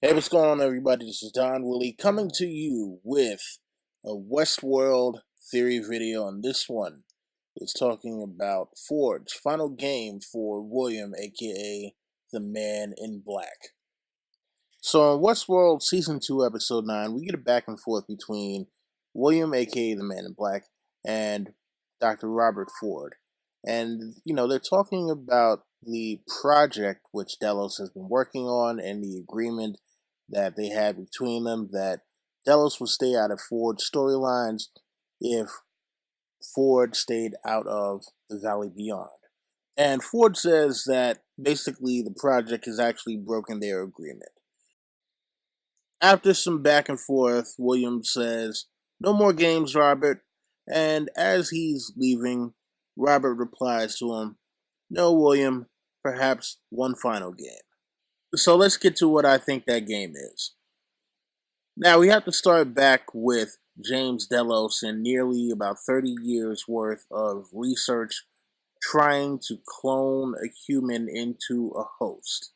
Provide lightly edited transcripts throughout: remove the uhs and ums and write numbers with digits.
Hey, what's going on, everybody? This is Don Willie coming to you with a Westworld theory video. And this one is talking about Ford's final game for William, aka the Man in Black. So, in Westworld Season 2, Episode 9, we get a back and forth between William, aka the Man in Black, and Dr. Robert Ford. And, they're talking about the project which Delos has been working on and the agreement that they had between them that Delos would stay out of Ford's storylines if Ford stayed out of the Valley Beyond. And Ford says that basically the project has actually broken their agreement. After some back and forth, William says, "No more games, Robert." And as he's leaving, Robert replies to him, "No, William, perhaps one final game." So let's get to what I think that game is. Now we have to start back with James Delos and nearly about 30 years worth of research trying to clone a human into a host.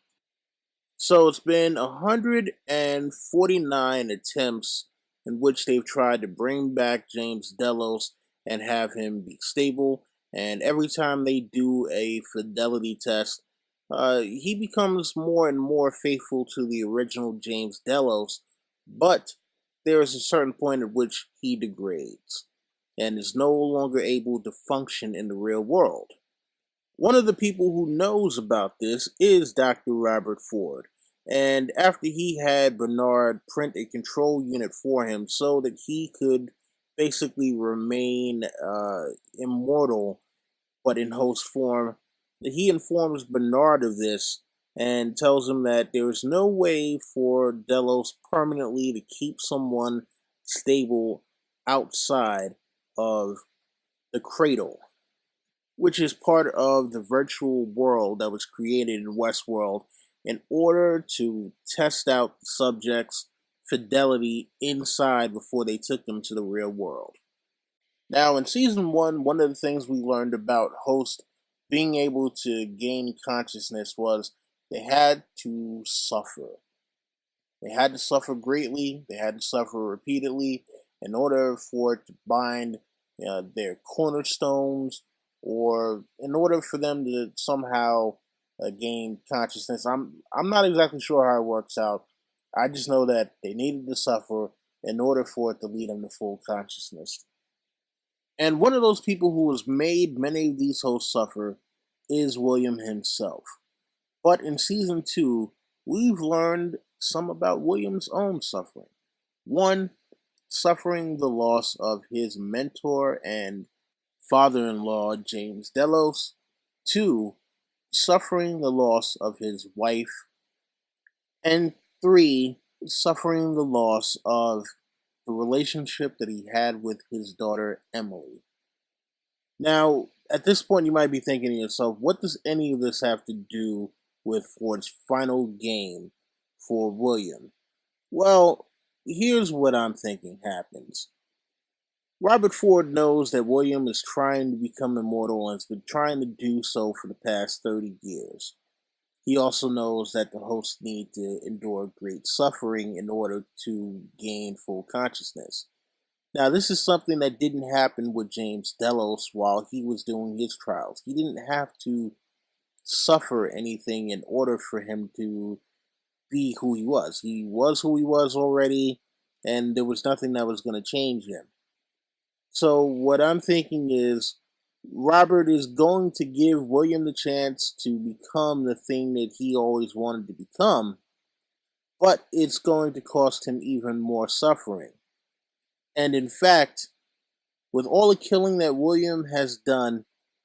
So it's been 149 attempts in which they've tried to bring back James Delos and have him be stable. And every time they do a fidelity test, he becomes more and more faithful to the original James Delos, but there is a certain point at which he degrades and is no longer able to function in the real world. One of the people who knows about this is Dr. Robert Ford. And after he had Bernard print a control unit for him so that he could basically remain immortal but in host form, he informs Bernard of this and tells him that there is no way for Delos permanently to keep someone stable outside of the cradle, which is part of the virtual world that was created in Westworld in order to test out subjects' fidelity inside before they took them to the real world. Now, in season one of the things we learned about hosts being able to gain consciousness was they had to suffer. They had to suffer greatly, they had to suffer repeatedly in order for it to bind their cornerstones or in order for them to somehow gain consciousness. I'm not exactly sure how it works out. I just know that they needed to suffer in order for it to lead them to full consciousness. And one of those people who has made many of these hosts suffer is William himself. But in season 2, we've learned some about William's own suffering. One, suffering the loss of his mentor and father-in-law, James Delos. Two, suffering the loss of his wife. And three, suffering the loss of the relationship that he had with his daughter, Emily. Now, at this point, you might be thinking to yourself, what does any of this have to do with Ford's final game for William? Well, here's what I'm thinking happens. Robert Ford knows that William is trying to become immortal and has been trying to do so for the past 30 years. He also knows that the hosts need to endure great suffering in order to gain full consciousness. Now, this is something that didn't happen with James Delos while he was doing his trials. He didn't have to suffer anything in order for him to be who he was. He was who he was already, and there was nothing that was going to change him. So, what I'm thinking is Robert is going to give William the chance to become the thing that he always wanted to become, but it's going to cost him even more suffering. And in fact, with all the killing that William has done,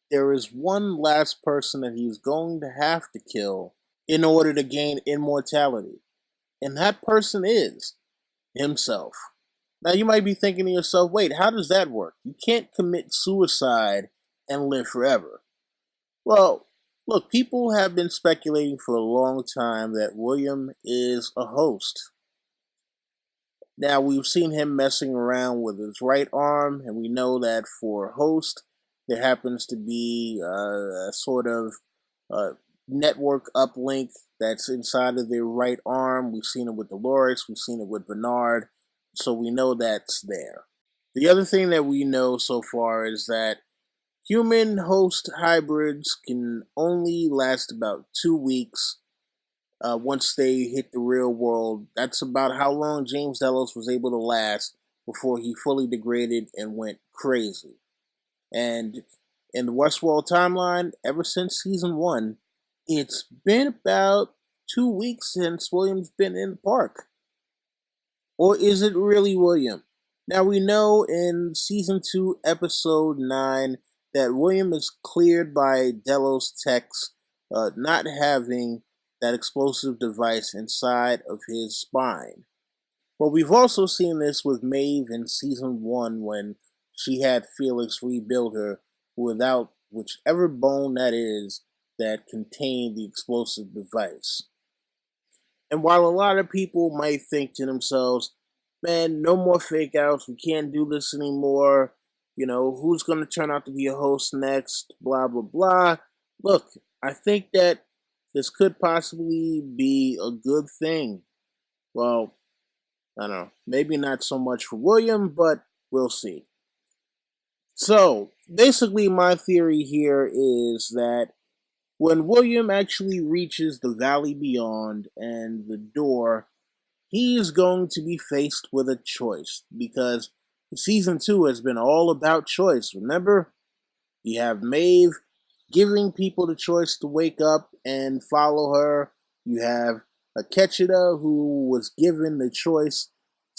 there is one last person that he's going to have to kill in order to gain immortality. And that person is himself. Now you might be thinking to yourself, wait, how does that work? You can't commit suicide and live forever. Well, look, people have been speculating for a long time that William is a host. Now, we've seen him messing around with his right arm, and we know that for host, there happens to be a sort of network uplink that's inside of their right arm. We've seen it with Dolores, we've seen it with Bernard, so we know that's there. The other thing that we know so far is that human host hybrids can only last about 2 weeks once they hit the real world. That's about how long James Delos was able to last before he fully degraded and went crazy. And in the Westworld timeline, ever since season 1, it's been about 2 weeks since William's been in the park. Or is it really William? Now we know in season 2, episode 9, that William is cleared by Delos Tech's not having that explosive device inside of his spine. But we've also seen this with Maeve in season 1 when she had Felix rebuild her without whichever bone that is that contained the explosive device. And while a lot of people might think to themselves, man, no more fake outs, we can't do this anymore, who's going to turn out to be a host next, blah, blah, blah. Look, I think that this could possibly be a good thing. Well, I don't know, maybe not so much for William, but we'll see. So, basically, my theory here is that when William actually reaches the valley beyond and the door, he is going to be faced with a choice because season 2 has been all about choice. Remember, you have Maeve giving people the choice to wake up and follow her. You have Akechida, who was given the choice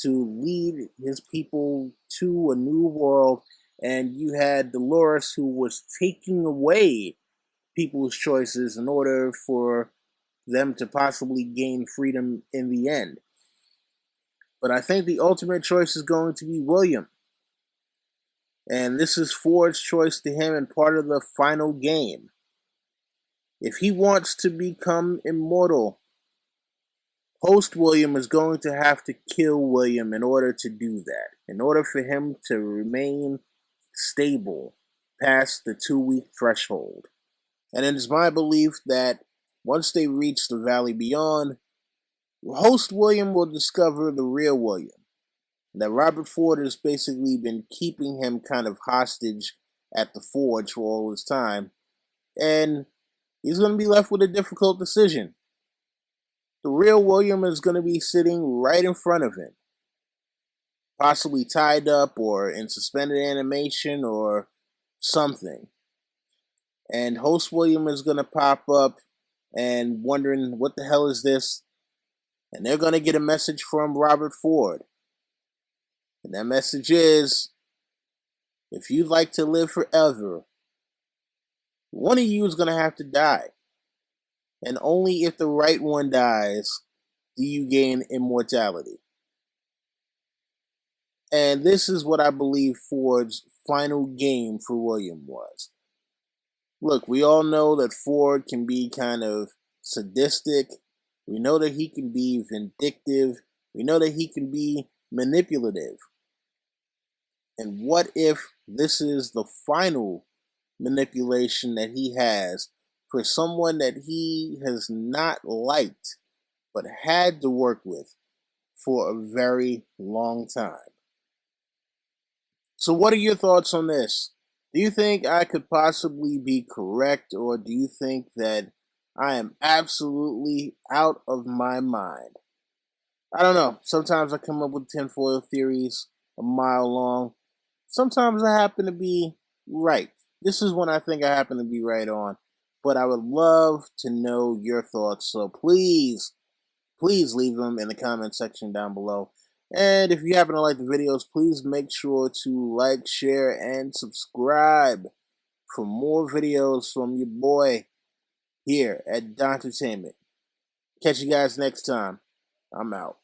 to lead his people to a new world. And you had Dolores, who was taking away people's choices in order for them to possibly gain freedom in the end. But I think the ultimate choice is going to be William. And this is Ford's choice to him and part of the final game. If he wants to become immortal, host William is going to have to kill William in order to do that. In order for him to remain stable past the 2-week threshold. And it is my belief that once they reach the valley beyond, host William will discover the real William. That Robert Ford has basically been keeping him kind of hostage at the forge for all this time. And he's going to be left with a difficult decision. The real William is going to be sitting right in front of him. Possibly tied up or in suspended animation or something. And host William is going to pop up and wondering, what the hell is this? And they're going to get a message from Robert Ford. And that message is, if you'd like to live forever, one of you is going to have to die. And only if the right one dies do you gain immortality. And this is what I believe Ford's final game for William was. Look, we all know that Ford can be kind of sadistic. We know that he can be vindictive. We know that he can be manipulative. And what if this is the final manipulation that he has for someone that he has not liked but had to work with for a very long time? So what are your thoughts on this? Do you think I could possibly be correct, or do you think that I am absolutely out of my mind? I don't know. Sometimes I come up with tinfoil theories a mile long. Sometimes I happen to be right. This is when I think I happen to be right on. But I would love to know your thoughts. So please leave them in the comment section down below. And if you happen to like the videos, please make sure to like, share, and subscribe for more videos from your boy here at Entertainment. Catch you guys next time. I'm out.